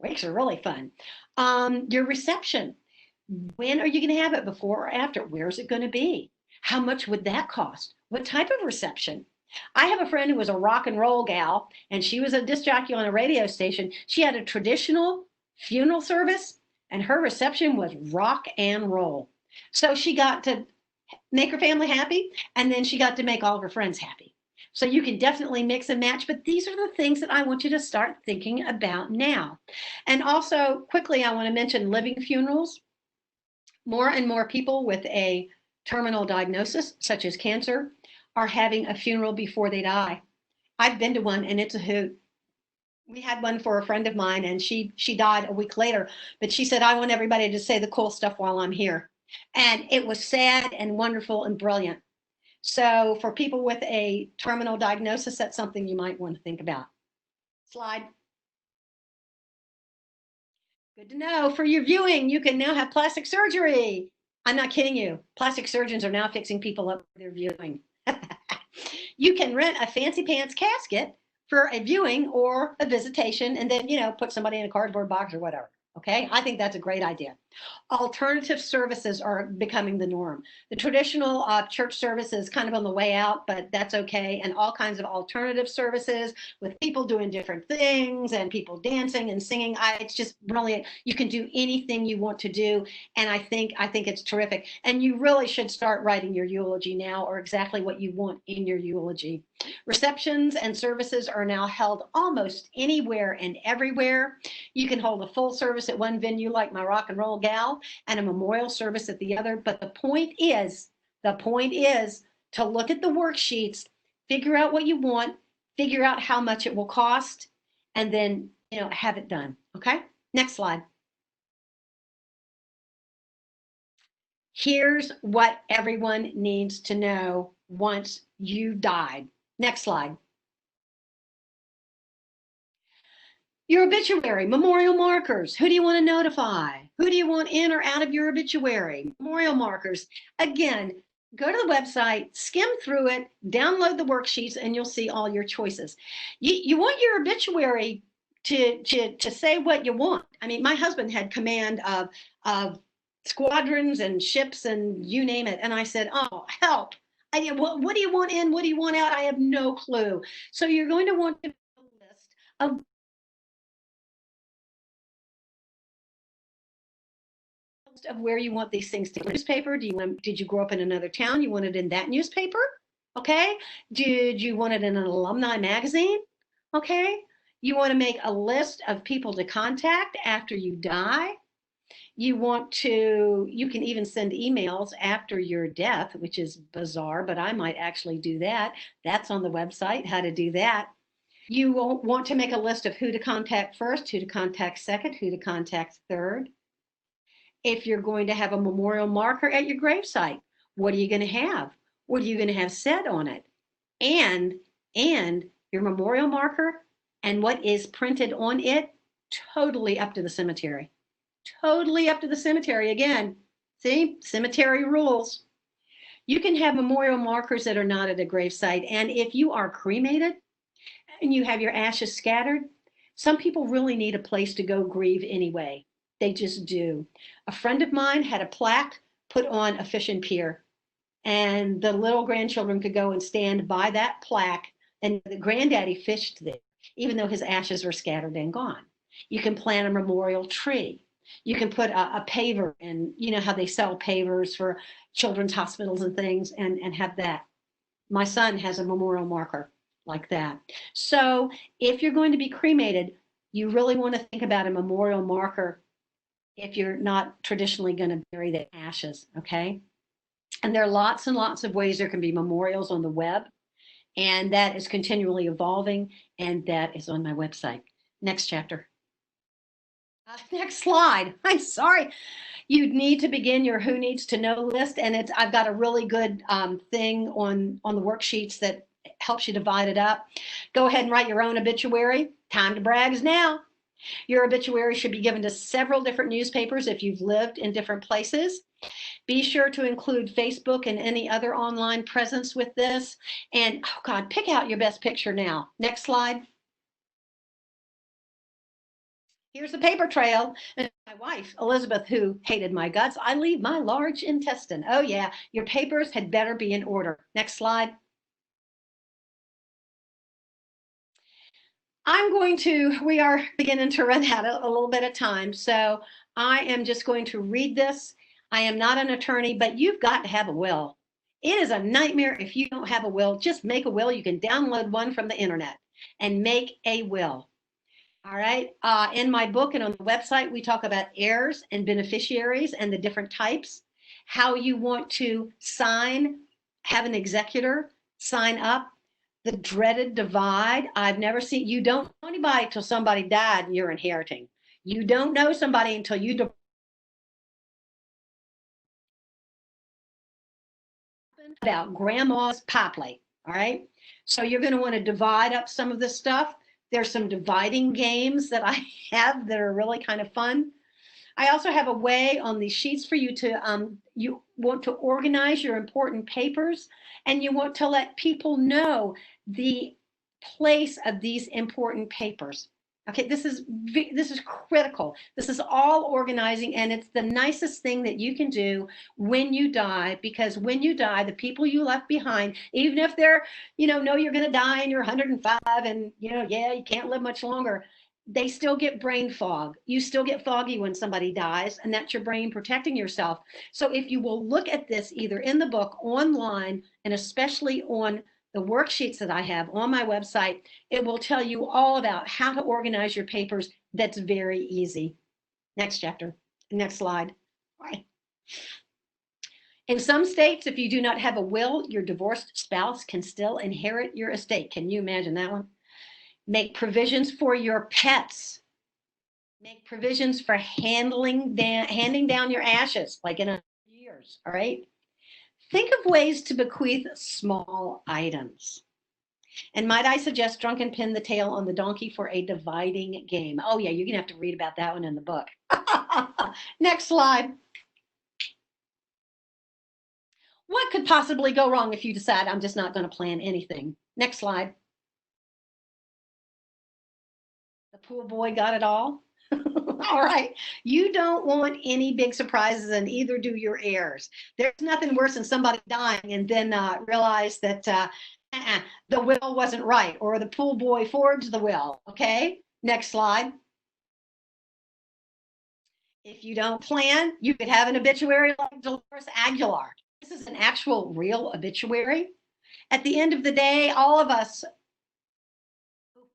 Wakes are really fun. Your reception. When are you going to have it? Before or after? Where's it going to be? How much would that cost? What type of reception? I have a friend who was a rock and roll gal, and she was a disc jockey on a radio station. She had a traditional funeral service, and her reception was rock and roll. So she got to make her family happy, and then she got to make all of her friends happy. So you can definitely mix and match, but these are the things that I want you to start thinking about now. And also, quickly, I want to mention living funerals. More and more people with a terminal diagnosis, such as cancer, are having a funeral before they die. I've been to one, and it's a hoot. We had one for a friend of mine, and she died a week later, but she said, I want everybody to say the cool stuff while I'm here. And it was sad and wonderful and brilliant. So for people with a terminal diagnosis, that's something you might want to think about. Slide. Good to know. For your viewing, you can now have plastic surgery. I'm not kidding you. Plastic surgeons are now fixing people up for their viewing. You can rent a fancy pants casket for a viewing or a visitation, and then, put somebody in a cardboard box or whatever. Okay, I think that's a great idea. Alternative services are becoming the norm. The traditional church service is kind of on the way out, but that's okay. And all kinds of alternative services with people doing different things and people dancing and singing. It's just brilliant. You can do anything you want to do, and I think it's terrific. And you really should start writing your eulogy now, or exactly what you want in your eulogy. Receptions and services are now held almost anywhere and everywhere. You can hold a full service at one venue like my rock and roll gal and a memorial service at the other. But the point is to look at the worksheets, figure out what you want, figure out how much it will cost, and then, have it done. Okay, next slide. Here's what everyone needs to know once you've died. Next slide. Your obituary, memorial markers. Who do you want to notify? Who do you want in or out of your obituary? Memorial markers. Again, go to the website, skim through it, download the worksheets, and you'll see all your choices. You want your obituary to say what you want. I mean, my husband had command of squadrons and ships and you name it. And I said, oh, help. What do you want in? What do you want out? I have no clue. So you're going to want to make a list of where you want these things to be. Newspaper, did you grow up in another town? You want it in that newspaper? Okay. Did you want it in an alumni magazine? Okay. You want to make a list of people to contact after you die. You can even send emails after your death, which is bizarre, but I might actually do that. That's on the website, how to do that. You want to make a list of who to contact first, who to contact second, who to contact third. If you're going to have a memorial marker at your gravesite, what are you going to have? What are you going to have said on it? And your memorial marker and what is printed on it, totally up to the cemetery. Totally up to the cemetery. Again, see, cemetery rules. You can have memorial markers that are not at a gravesite. And if you are cremated and you have your ashes scattered, some people really need a place to go grieve anyway. They just do. A friend of mine had a plaque put on a fishing pier. and the little grandchildren could go and stand by that plaque, and the granddaddy fished there, even though his ashes were scattered and gone. You can plant a memorial tree. You can put a paver in, you know how they sell pavers for children's hospitals and things, and have that. My son has a memorial marker like that. So if you're going to be cremated, you really want to think about a memorial marker if you're not traditionally going to bury the ashes, okay? And there are lots and lots of ways there can be memorials on the web, and that is continually evolving, and that is on my website. Next chapter. Next slide. I'm sorry. You need to begin your who needs to know list, and I've got a really good thing on the worksheets that helps you divide it up. Go ahead and write your own obituary. Time to brags now. Your obituary should be given to several different newspapers if you've lived in different places. Be sure to include Facebook and any other online presence with this. And, oh God, pick out your best picture now. Next slide. Here's the paper trail. And my wife, Elizabeth, who hated my guts, I leave my large intestine. Oh yeah, your papers had better be in order. Next slide. We are beginning to run out a little bit of time. So I am just going to read this. I am not an attorney, but you've got to have a will. It is a nightmare if you don't have a will. Just make a will. You can download one from the internet and make a will. All right. In my book and on the website, we talk about heirs and beneficiaries and the different types, how you want to sign, have an executor sign up, the dreaded divide. I've never seen, you don't know anybody till somebody died and you're inheriting. You don't know somebody until you about grandma's pie plate. All right. So you're going to want to divide up some of this stuff. There's some dividing games that I have that are really kind of fun. I also have a way on these sheets for you to, you want to organize your important papers, and you want to let people know the place of these important papers. Okay, this is critical. This is all organizing, and it's the nicest thing that you can do when you die, because when you die, the people you left behind, even if they're, know you're going to die and you're 105 and, yeah, you can't live much longer, they still get brain fog. You still get foggy when somebody dies, and that's your brain protecting yourself. So if you will look at this either in the book, online, and especially on the worksheets that I have on my website, it will tell you all about how to organize your papers. That's very easy. Next chapter, next slide. All right. In some states, if you do not have a will, your divorced spouse can still inherit your estate. Can you imagine that one? Make provisions for your pets. Make provisions for handing down your ashes, like in a years, all right? Think of ways to bequeath small items. And might I suggest Drunken Pin the Tail on the Donkey for a dividing game? Oh yeah, you're gonna have to read about that one in the book. Next slide. What could possibly go wrong if you decide I'm just not gonna plan anything? Next slide. The pool boy got it all. All right. You don't want any big surprises, and either do your heirs. There's nothing worse than somebody dying and then realize that the will wasn't right, or the pool boy forged the will. Okay. Next slide. If you don't plan, you could have an obituary like Dolores Aguilar. This is an actual real obituary. At the end of the day, all of us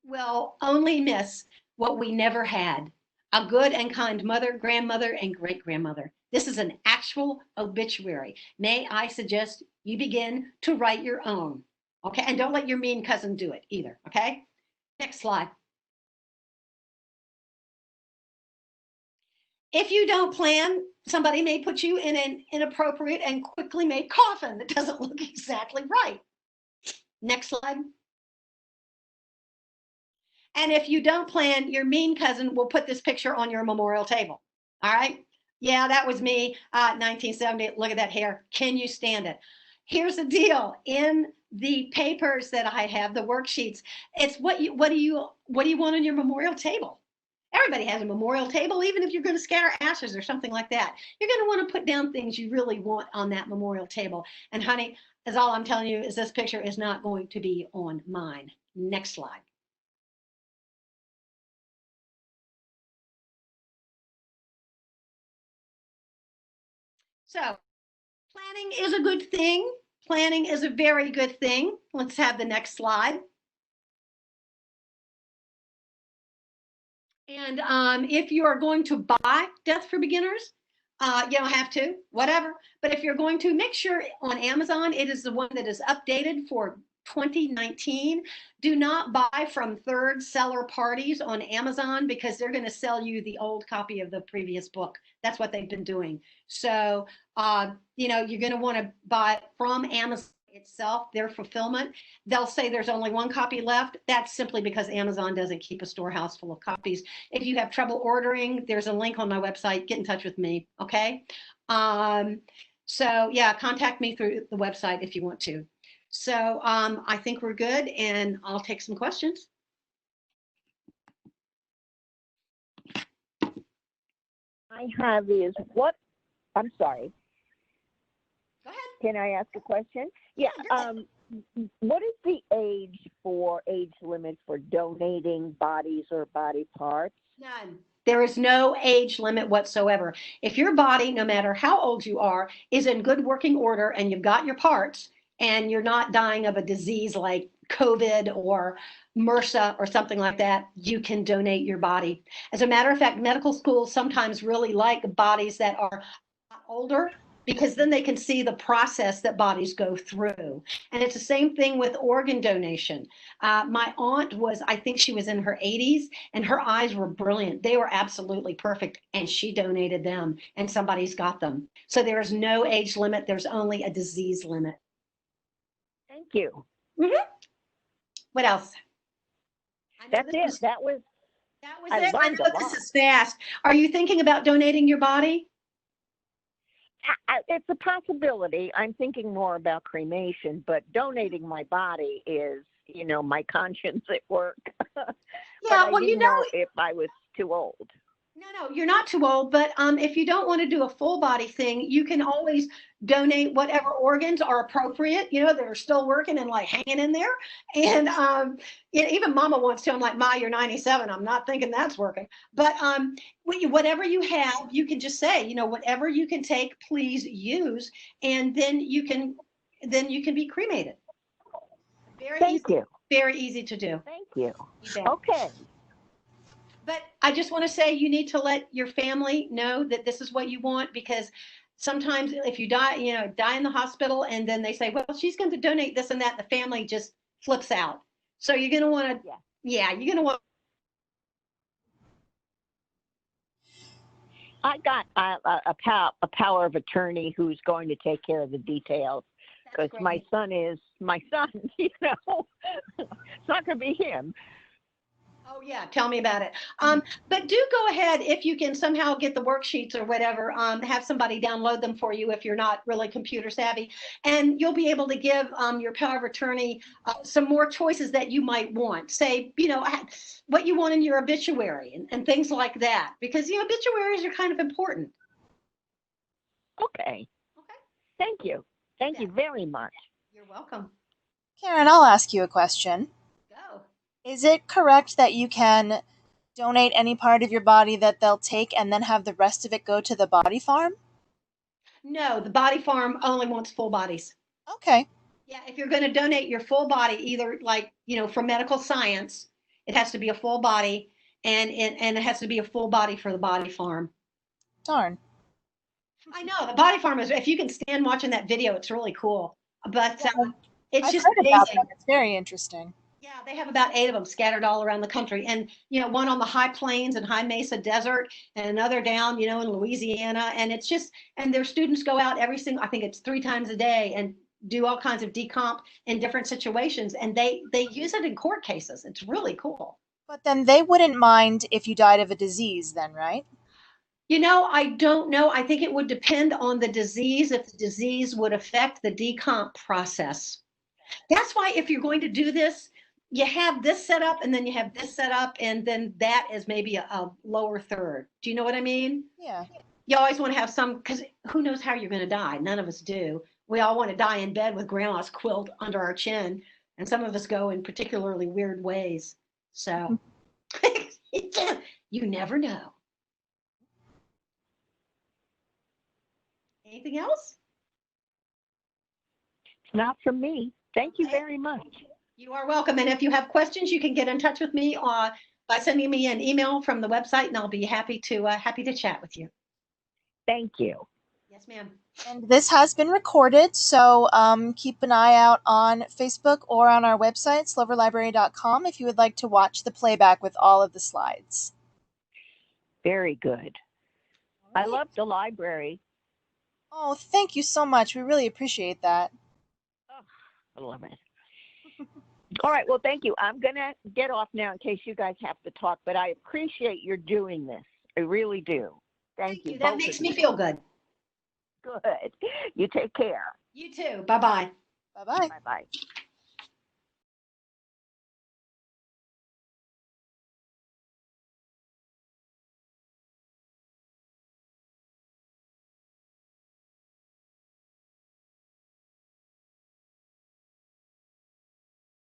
will only miss what we never had: a good and kind mother, grandmother, and great-grandmother. This is an actual obituary. May I suggest you begin to write your own, okay? And don't let your mean cousin do it either, okay? Next slide. If you don't plan, somebody may put you in an inappropriate and quickly made coffin that doesn't look exactly right. Next slide. And if you don't plan, your mean cousin will put this picture on your memorial table. All right. Yeah, that was me, 1970. Look at that hair. Can you stand it? Here's the deal. In the papers that I have, the worksheets, it's what do you want on your memorial table? Everybody has a memorial table, even if you're going to scatter ashes or something like that. You're going to want to put down things you really want on that memorial table. And honey, as all I'm telling you is this picture is not going to be on mine. Next slide. So planning is a good thing. Planning is a very good thing. Let's have the next slide. And if you are going to buy Death for Beginners, you don't have to, whatever. But if you're going to, make sure on Amazon, it is the one that is updated for 2019. Do not buy from third seller parties on Amazon because they're going to sell you the old copy of the previous book. That's what they've been doing. So, you're going to want to buy it from Amazon itself, their fulfillment. They'll say there's only one copy left. That's simply because Amazon doesn't keep a storehouse full of copies. If you have trouble ordering, there's a link on my website. Get in touch with me, okay? So yeah, contact me through the website if you want to. So I think we're good, and I'll take some questions. I have is what? I'm sorry. Go ahead. Can I ask a question? Yeah. What is the age limit for donating bodies or body parts? None. There is no age limit whatsoever. If your body, no matter how old you are, is in good working order and you've got your parts and you're not dying of a disease like COVID or MRSA or something like that, you can donate your body. As a matter of fact, medical schools sometimes really like bodies that are older because then they can see the process that bodies go through. And it's the same thing with organ donation. My aunt was, I think she was in her 80s, and her eyes were brilliant. They were absolutely perfect, and she donated them, and somebody's got them. So there's no age limit. There's only a disease limit. Thank you. Mm-hmm. What else? That's it. That was it. I know this is fast. Are you thinking about donating your body? It's a possibility. I'm thinking more about cremation, but donating my body is, my conscience at work. Yeah, well, I didn't know if I was too old. No, you're not too old, but if you don't want to do a full body thing, you can always donate whatever organs are appropriate, that are still working and like hanging in there. And even Mama wants to. I'm like, Ma, you're 97. I'm not thinking that's working. But whatever you have, you can just say, whatever you can take, please use, and then you can be cremated. Thank you. Very easy to do. Thank you. Okay. But I just want to say you need to let your family know that this is what you want, because sometimes if you die in the hospital and then they say, well, she's going to donate this and that, the family just flips out. So you're going to want to, you're going to want. I got a power of attorney who's going to take care of the details, because my son. It's not going to be him. Oh yeah, tell me about it. But do go ahead, if you can somehow get the worksheets or whatever, have somebody download them for you if you're not really computer savvy, and you'll be able to give your power of attorney some more choices that you might want. Say, what you want in your obituary and things like that, because obituaries are kind of important. Okay. Thank you. Thank you very much. You're welcome. Karen, I'll ask you a question. Go. Is it correct that you can donate any part of your body that they'll take and then have the rest of it go to the body farm? No, the body farm only wants full bodies. Okay. Yeah, if you're going to donate your full body, either for medical science, it has to be a full body, and it has to be a full body for the body farm. Darn. I know, the body farm is, if you can stand watching that video, it's really cool. But it's just amazing. It's very interesting. Yeah, they have about 8 of them scattered all around the country, and one on the high plains and high mesa desert, and another down in Louisiana. And it's just, and their students go out I think it's 3 times a day, and do all kinds of decomp in different situations, and they use it in court cases. It's really cool. But then they wouldn't mind if you died of a disease then, right? I don't know. I think it would depend on the disease, if the disease would affect the decomp process. That's why if you're going to do this, you have this set up and then you have this set up, and then that is maybe a lower third. Do you know what I mean? Yeah. You always want to have some, because who knows how you're going to die? None of us do. We all want to die in bed with grandma's quilt under our chin, and some of us go in particularly weird ways. So you never know. Anything else? Not from me. Thank you very much. You are welcome. And if you have questions, you can get in touch with me by sending me an email from the website, and I'll be happy to chat with you. Thank you. Yes, ma'am. And this has been recorded, so keep an eye out on Facebook or on our website, sloverlibrary.com, if you would like to watch the playback with all of the slides. Very good. I love the library. Oh, thank you so much. We really appreciate that. Oh, I love it. All right. Well, thank you. I'm going to get off now in case you guys have to talk, but I appreciate your doing this. I really do. Thank you. That makes me feel good. Good. You take care. You too. Bye-bye. Bye-bye. Bye-bye.